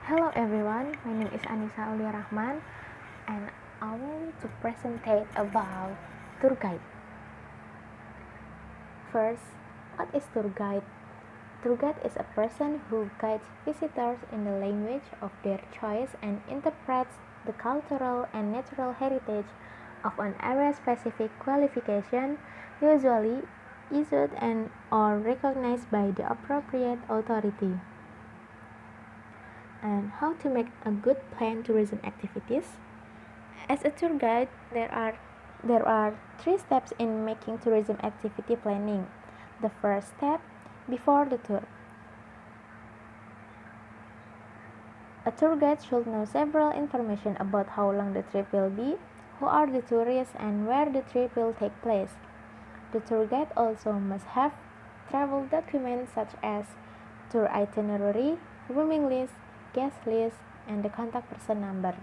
Hello everyone, my name is Annisa Rahman and I want to present about tour guide. First, what is tour guide? Tour guide is a person who guides visitors in the language of their choice and interprets the cultural and natural heritage of an area-specific qualification, usually issued and or recognized by the appropriate authority. And how to make a good planned tourism activities? As a tour guide, there are 3 steps in making tourism activity planning. The first step, before the tour. A tour guide should know several information about how long the trip will be, who are the tourists, and where the trip will take place. The tour guide also must have travel documents such as tour itinerary, rooming list, guest list, and the contact person number.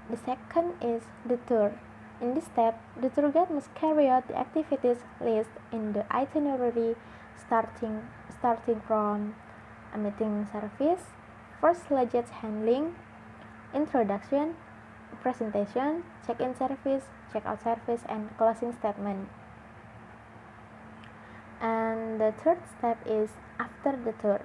The second is the tour. In this step, the tour guide must carry out the activities list in the itinerary starting from a meeting service, first luggage handling, introduction, presentation, check-in service, check-out service, and closing statement. And the third step is after the tour.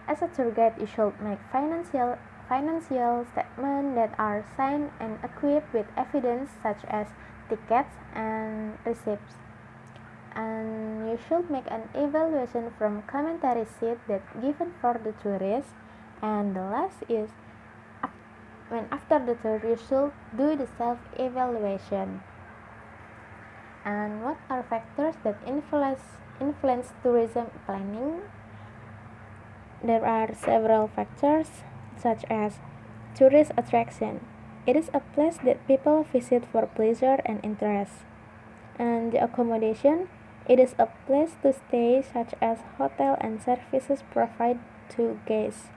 As a tour guide, you should make financial statements that are signed and equipped with evidence such as tickets and receipts. And you should make an evaluation from commentary sheet that given for the tourists. And the last is when after the tour you should do the self-evaluation. And what are factors that influence tourism planning? There are several factors such as tourist attraction. It is a place that people visit for pleasure and interest. And the accommodation, it is a place to stay such as hotel and services provided to guests.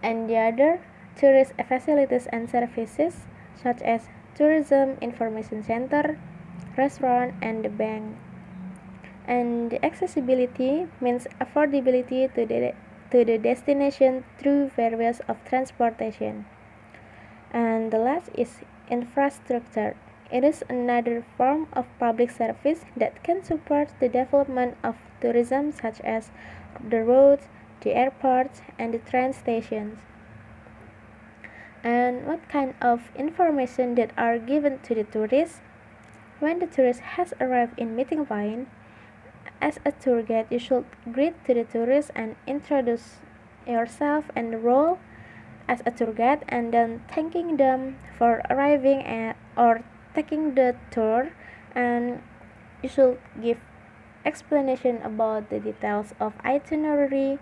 And the other, tourist facilities and services such as tourism information center, restaurant, and the bank. And the accessibility means affordability to the destination through various of transportation. And the last is infrastructure. It is another form of public service that can support the development of tourism such as the roads, the airports, and the train stations. And what kind of information that are given to the tourist? When the tourist has arrived in meeting point, as a tour guide, you should greet to the tourists and introduce yourself and the role as a tour guide, and then thanking them for arriving or taking the tour. And you should give explanation about the details of itinerary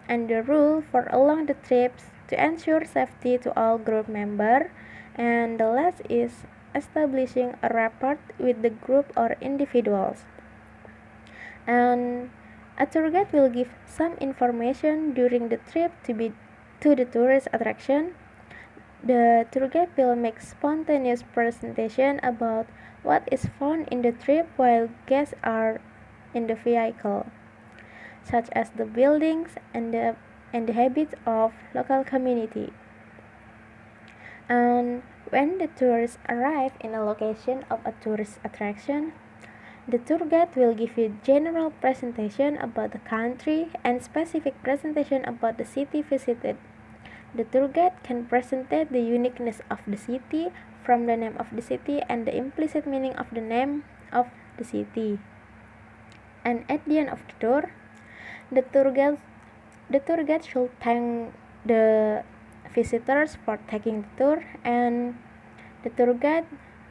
and the rule for along the trips to ensure safety to all group members. And the last is establishing a rapport with the group or individuals. And a tour guide will give some information during the trip to the tourist attraction. The tour guide will make spontaneous presentation about what is found in the trip while guests are in the vehicle, such as the buildings and the habits of local community. And when the tourists arrive in a location of a tourist attraction, the tour guide will give you general presentation about the country and specific presentation about the city visited. The tour guide can present the uniqueness of the city from the name of the city and the implicit meaning of the name of the city. And at the end of the tour, the tour guide should thank the visitors for taking the tour, and the tour guide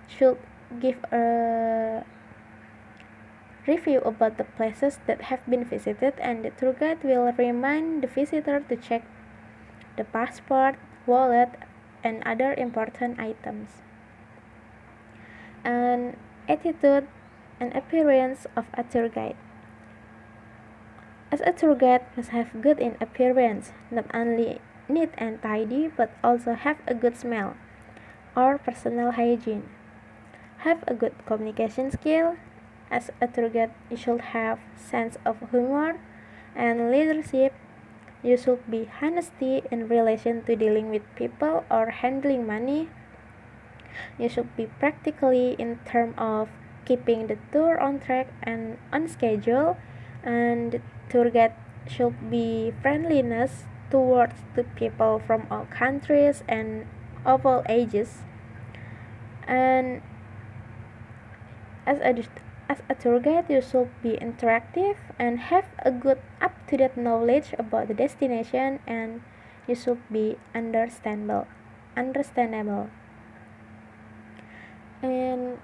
should give a review about the places that have been visited, and the tour guide will remind the visitor to check the passport, wallet, and other important items. And attitude and appearance of a tour guide. As a tour guide must have good in appearance, not only neat and tidy, but also have a good smell or personal hygiene. Have a good communication skill. As a tour guide, you should have sense of humor and leadership, You should be honesty in relation to dealing with people or handling money. You should be practically in terms of keeping the tour on track and on schedule, and the tour guide should be friendliness towards the people from all countries and of all ages. And as a as a tour guide, you should be interactive and have a good up-to-date knowledge about the destination, and you should be understandable. And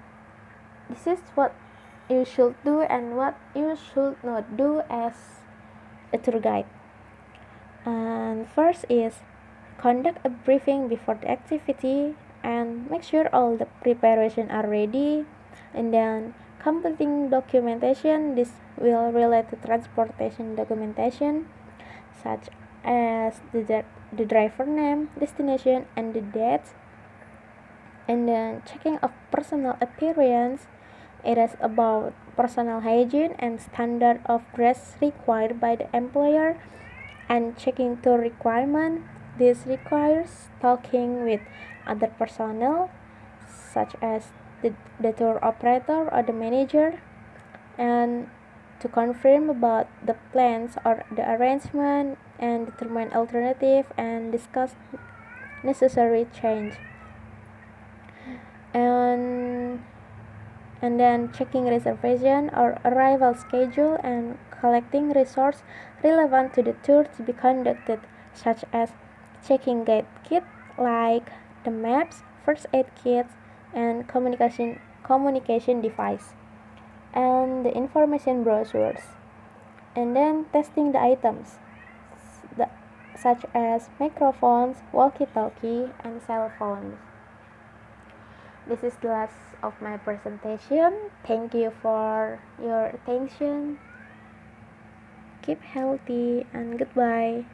this is what you should do and what you should not do as a tour guide. And first is conduct a briefing before the activity and make sure all the preparation are ready, and then completing documentation. This will relate to transportation documentation such as the driver name, destination, and the date, and then checking of personal appearance. It is about personal hygiene and standard of dress required by the employer, and checking tour requirement. This requires talking with other personnel such as the tour operator or the manager, and to confirm about the plans or the arrangement and determine alternative and discuss necessary change, and then checking reservation or arrival schedule and collecting resources relevant to the tour to be conducted, such as checking guide kit like the maps, first aid kits, and communication device, and the information brochures, and then testing the items the, such as microphones, walkie-talkie, and cell phones. This is the last of my presentation. Thank you for your attention. Keep healthy and goodbye.